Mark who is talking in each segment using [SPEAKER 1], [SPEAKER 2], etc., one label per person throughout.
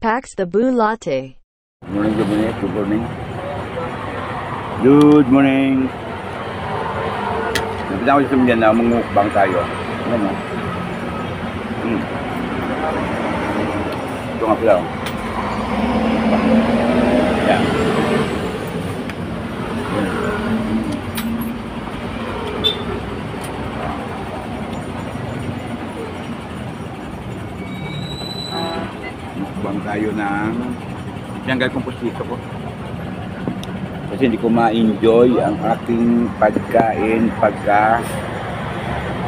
[SPEAKER 1] Packs the Boo Latte.
[SPEAKER 2] Good morning, good morning, good morning. Good morning. Napita ko sa mga na mangukbang tayo. Ano? Ito nga pala. Yan. Mukbang tayo ng tanggal kong pustiso ko. Kasi hindi ko ma-enjoy ang aking pagkain pagka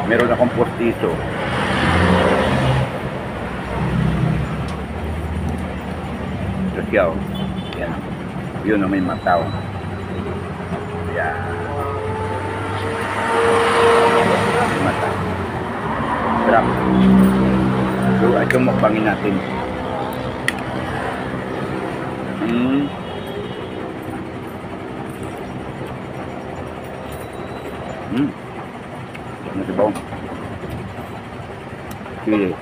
[SPEAKER 2] meron akong pustiso. Tapos yaw. Yan. Yun ang may mataw. Yan. May mataw. Sarap. So, ito mukbangin natin. Nasibaw. Sige.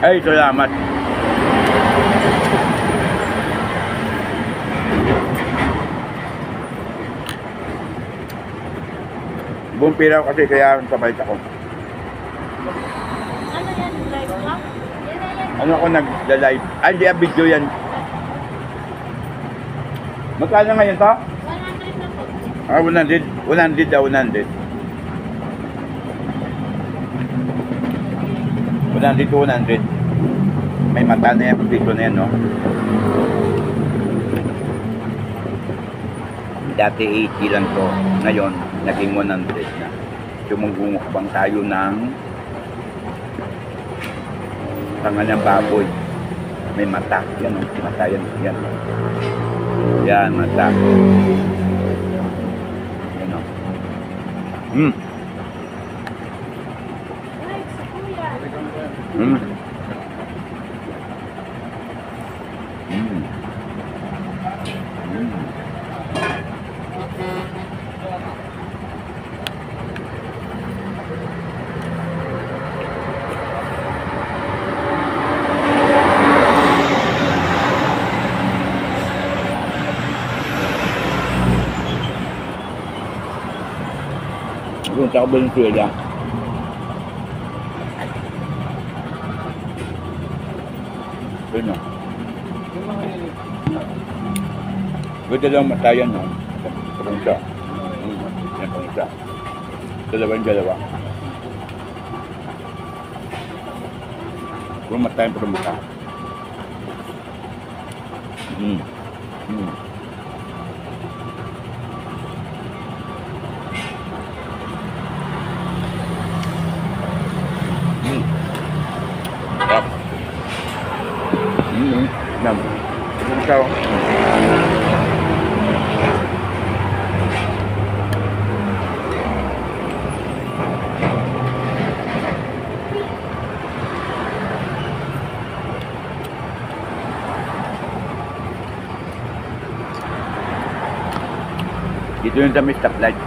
[SPEAKER 2] Ay, salamat. Buong piraw kasi kaya papalit ako.
[SPEAKER 3] Ano yan? Live vlog?
[SPEAKER 2] Ano ako nag-live? Ay, di video yan. Magkano ngayon to?
[SPEAKER 3] 100 na po.
[SPEAKER 2] Ah, 100. 100 daw, 100. 100 to 100. May mata na yan, dito na yan, no? Dati 80 lang to. Ngayon, naging 100 na. Sumugumukbang tayo ng tangan ng baboy. May mata. Yan, no? Mata yan. Yan. Yan, mata. Yan, no?
[SPEAKER 3] Live sa kuya.
[SPEAKER 2] Kung sa Venezuela. Yun na. Ganda lang matayan, no? Parang siya. Yan parang siya. Dalawa. Kung matayan parang mata. Sarap. Nam. Ikaw. Dito yung dami stoplight.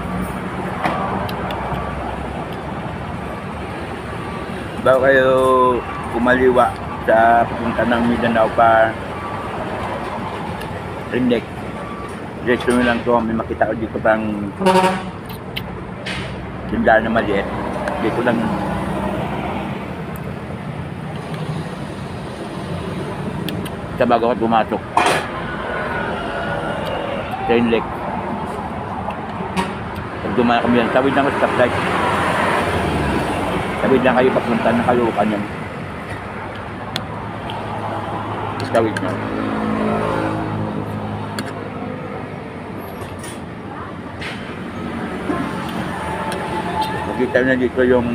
[SPEAKER 2] Bago kayo kumaliwa sa punta ng Mindanao pa Rindex. Diretso nyo lang to. May makita ko dito pang tindahan na maliit. Dito lang sa bago ako pumasok. Rindex. Pag dumaan kami yan, tawid lang ako sa stoplight. Tawid lang kayo papunta ng Caloocan yan. Tawid nyo. Makita na dito yung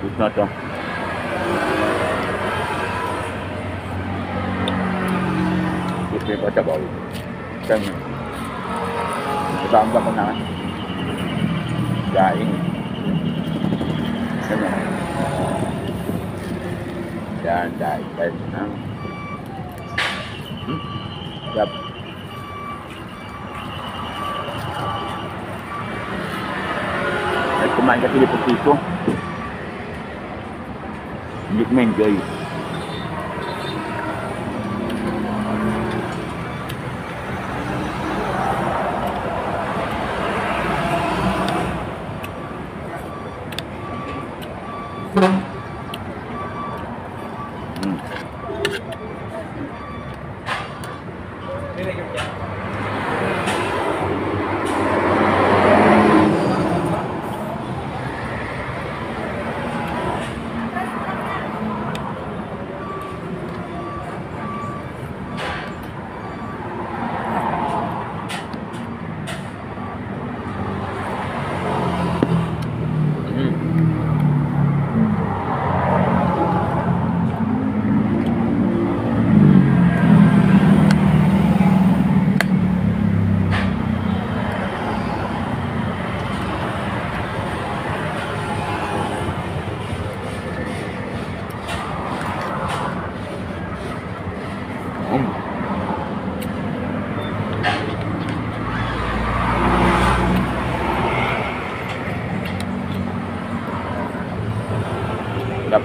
[SPEAKER 2] dito na to. Dito yung pasabaw. Saan yun? Nasamba ko na. Daing. Saan yun? Yan, daing. Yap. kumain ka sila putito. Hindi ko ma-enjoy. Sarap.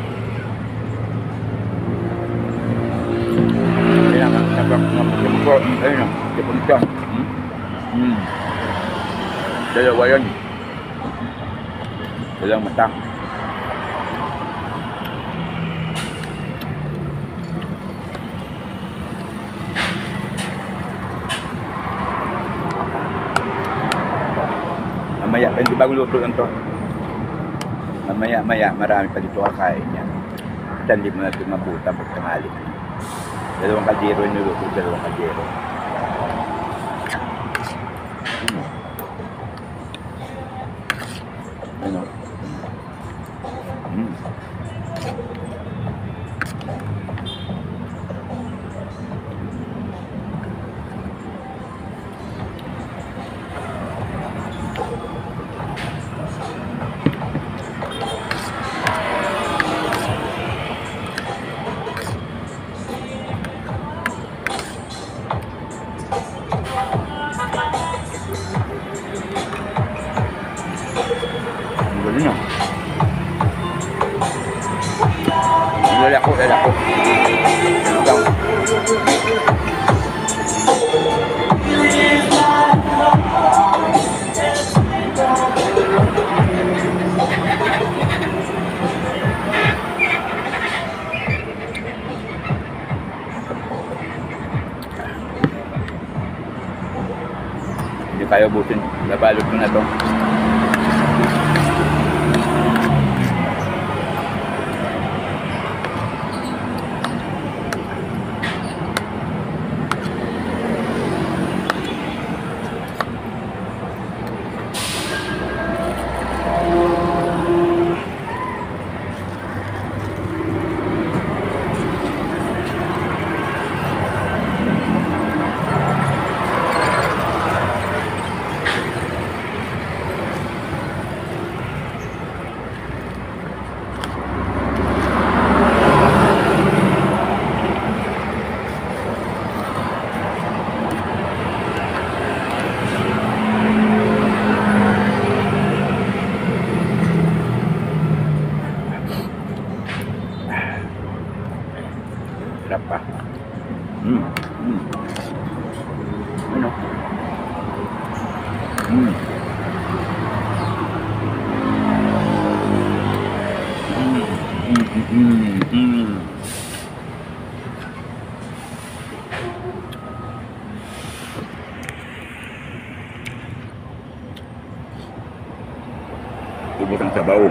[SPEAKER 2] Kaya nga, sarap na pagkamuko. Ayun na, kapunta. Dalawa yan. Dalang mata. Mamaya, hindi bagong luto lang to. Mamaya, marami pa dito kakain yan. Basta hindi mo na ito mabuta pag tanghali. Dalawang kaldero yung niluto, dalawang kaldero. Ano? Ano nyo? Lalako. Ikaw. Hindi kaya ubusin. Nabalot ko na to. Sarap pa. Ano? Ubos ang sabaw.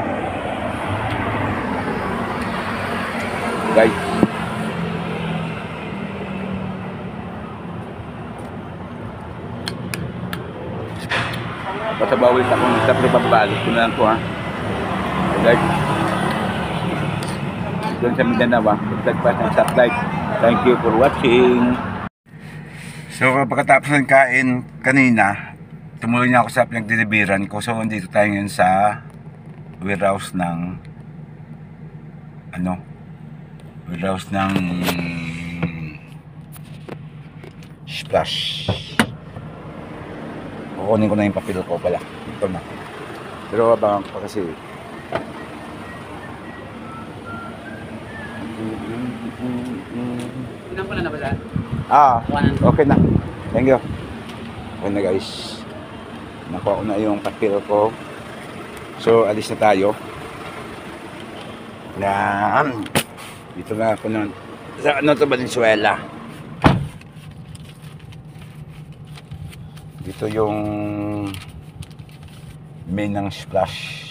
[SPEAKER 2] Guys. Pasabawin sa kung sa pagbabalot ko na lang to ha. So guys. Doon sa Mindanao ha. Pagtagpas ng satellite. Thank you for watching. So pagkatapos ng kain kanina, tumuloy niya ako sa pinagdeliveran ko. So dito tayo ngayon sa warehouse ng warehouse ng Splash. Kukunin ko na yung papel ko pala. Ito na. Pero abangan ko pa kasi.
[SPEAKER 1] Inan ko na ba dyan?
[SPEAKER 2] Okay na. Thank you. Okay na guys. Nakuha ko na yung papel ko. So, alis na tayo. Yan. Dito na ako nun. Sa ano to, Valenzuela. Dito yung main ng splash.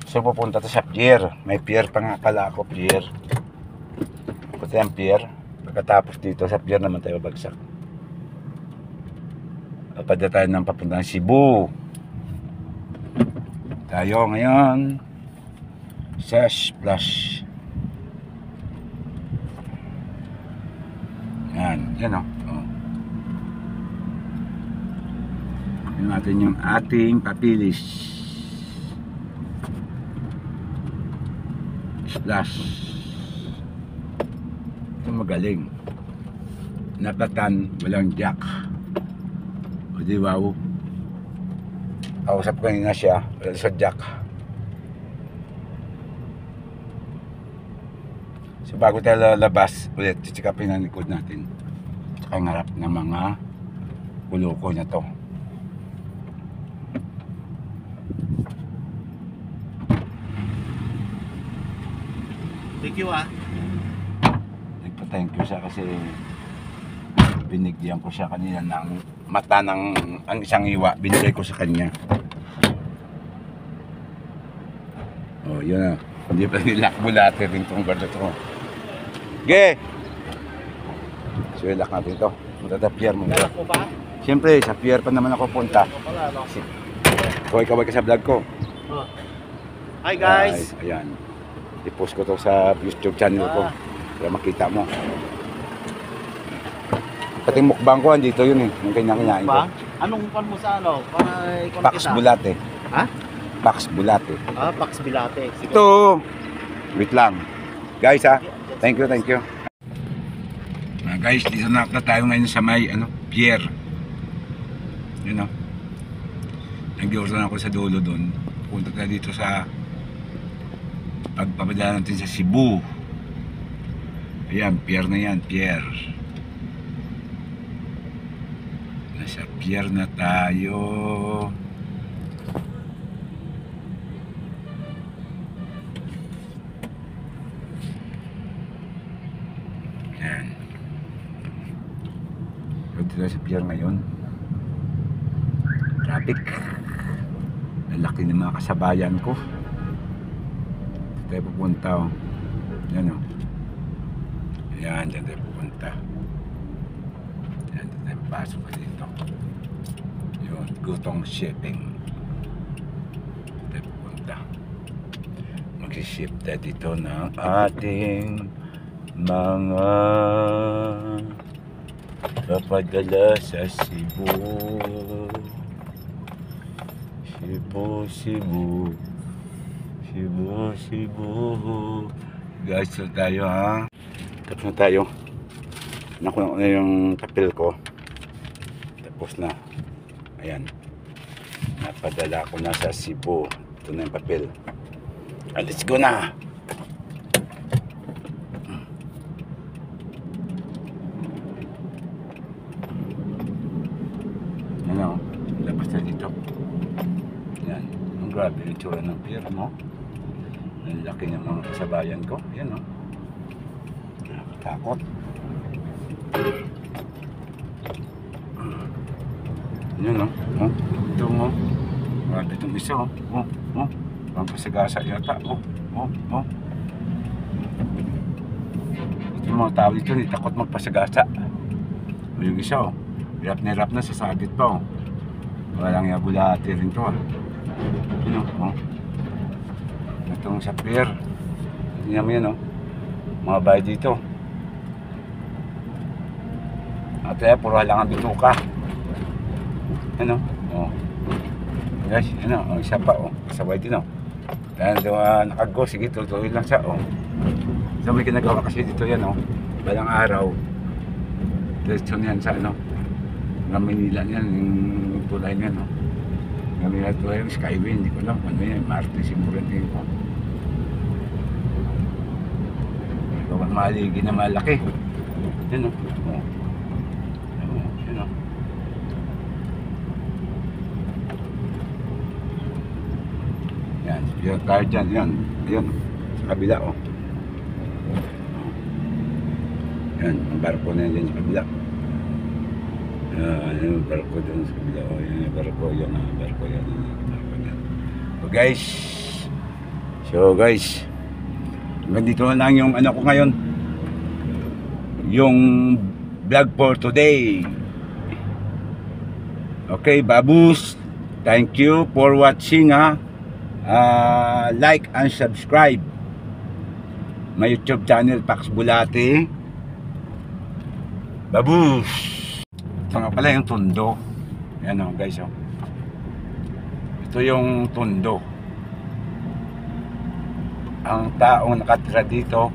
[SPEAKER 2] So, pupunta to sa pier. May pier pa nga pala ako, pier. Pupunta yung pier. Pagkatapos dito sa pier naman tayo bagsak. Papadya tayo ng papuntang Cebu. Tayo ngayon sa splash. Yan o. Yan natin yung ating papilis. Splash. Ito magaling. Napatan, walang jack. O di wow. Kausap ko na siya, wala sa jack. So bago tayo lalabas, ulit chichikapin ang likod natin. Tsaka ang harap ng mga kuloko na to.
[SPEAKER 1] Thank you ah.
[SPEAKER 2] Nagpa-thank you siya kasi binigyan ko siya kanina ng mata ng ang isang iwa. Binigay ko sa kanya. Oh, yun na. Hindi pa nilakbulate rin itong guard ito. Ge! So, ilak natin ito. Punta sa pier mo.
[SPEAKER 1] Galak mo pa?
[SPEAKER 2] Siyempre, sa pier pa naman ako punta.
[SPEAKER 1] Ako pala, no?
[SPEAKER 2] Kaway-kaway ka sa vlog ko.
[SPEAKER 1] Oh. Hi guys!
[SPEAKER 2] Ay, ayan. I-post ko to sa YouTube channel ko. Para makita mo. Pati mukbang ko, andito yun eh. Yung kanya-kinyain ko.
[SPEAKER 1] Ba? Anong pan mo sa ano? Para ikon
[SPEAKER 2] Pax
[SPEAKER 1] kita.
[SPEAKER 2] Bulate.
[SPEAKER 1] Ha?
[SPEAKER 2] Pax Bulate.
[SPEAKER 1] Ah, Pax Bilate. Sige.
[SPEAKER 2] Ito! Wait lang. Guys ha. Thank you, thank you. Guys, dito na tayo ngayon sa may pier. Yun o. Nag-iorder ako sa dulo doon. Punta tayo dito sa pagpapadala natin sa Cebu. Ayan, pier na yan, pier. Nasa pier na tayo. Ayan. Pagod tayo sa pier ngayon. Traffic. Ang laki ng mga kasabayan ko. Dito tayo pupunta oh. Yan oh. Ayan, dyan tayo pupunta. Ayan, dyan tayo pasok ka dito. Yun, Gutong Shipping. Dito tayo pupunta. Mag-ship tayo dito ng ating mga papadala sa Cebu. Cebu. Guys, so tayo ha. Tapos na tayo. Nakuha ko na yung papel ko. Tapos na. Ayan. Napadala ko na sa Cebu. Ito na yung papel. Let's go na. Ano? Labas na dito. Yan. Ang grabe yung tsura ng pier mo. Ang laki ng mga kasabayan ko. Yan o. Nakakatakot. Yan o. Ito mo. Grabe itong isa o. Ang pasagasa yata. Ito yung mga tao dito. Hindi takot magpasagasa. Yung isa o. Hirap na sa sagit pa o. Walang yabulati rin to ah. Yun o. Itong sa pier. Tingnan mo yan o. Mga bahay dito. At puro lang ang bituka. Ano? O. Guys, ano? O, isa pa o. Kasabay din o. Dahil nakago. Sige, tuloy lang siya o. So may ginagawa kasi dito yan o. Balang araw. Diretso niyan sa ano. Ng Manila niyan. Yung tulay niyan o. Kami na ito yung Skyway, hindi ko alam kung ano yan. Marte siguro tingin ko. Ito ang maligi na malaki. Yan o. Yan o. Yan. Yan tayo dyan. Yan. Yan. Sa kabila o. Yan. Ang barko na yan sa kabila. Yan yung barko dun sa kabila. O, yan yung barko. Yan ang barko. Yan yung barko yan. So guys. Hanggang dito na lang yung ano ko ngayon. Yung vlog for today. Okay, babus. Thank you for watching ha. Like and subscribe. My YouTube channel, Pax Bulate. Babus. Ito nga pala yung tundo. Yan o guys o. Ito yung tundo. Ang taong nakatira dito,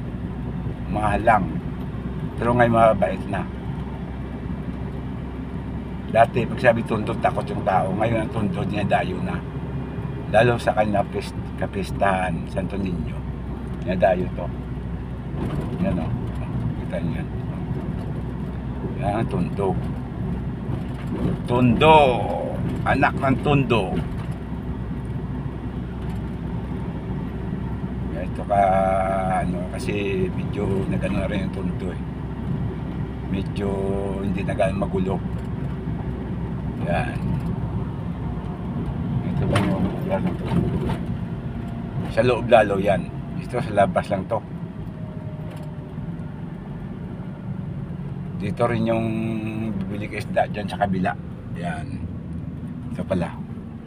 [SPEAKER 2] mahalang. Pero ngayon mabait na. Dati, pag sabi tundo, takot yung tao. Ngayon ang tundo niya dayo na. Lalo sa kanya kapistahan, Santo Niño. Niya dayo to. Yan o. Kita niyo yan. Yan ang tundo. Tundo. Anak ng tundo. Ito ka, ano, kasi medyo nagano na rin yung tundo eh. Medyo hindi na gaano magulo. Yan. Ito ba yung lalo to? Sa loob lalo yan. Ito sa labas lang to. Dito rin yung bibili ka isda dyan sa kabila. Yan. Ito pala.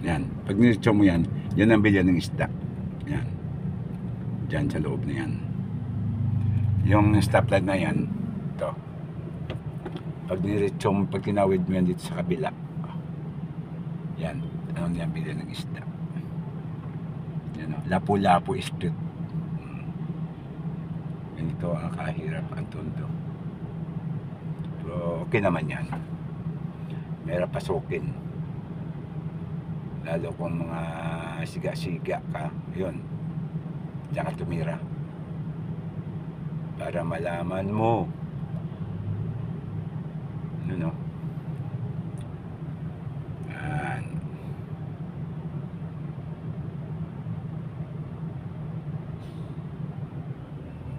[SPEAKER 2] Yan. Pag niritso mo yan, yan ang bilyan ng isda. Yan. Diyan sa loob na yan. Yung stoplight na yan, ito. Pag niritso mo, pag kinawid mo yan dito sa kabila, yan, ano yan, bilhin ng isda. Yan o, Lapu-Lapu Street. Ganito ang kahirap ang tundo. Pero okay naman yan. Merap pasukin. Lalo kung mga siga-siga ka, yun. Diyan ka tumira para malaman mo ano no. Yan.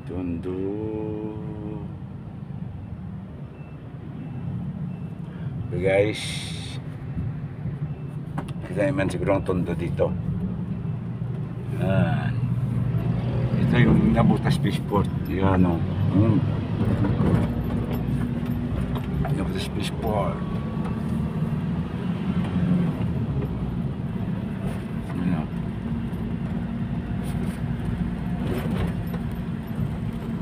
[SPEAKER 2] Tundo. Okay guys, kita naman siguro ang tundo dito. Yan. Ito yung Nabutas Fishport. Yan o. Nabutas Fishport.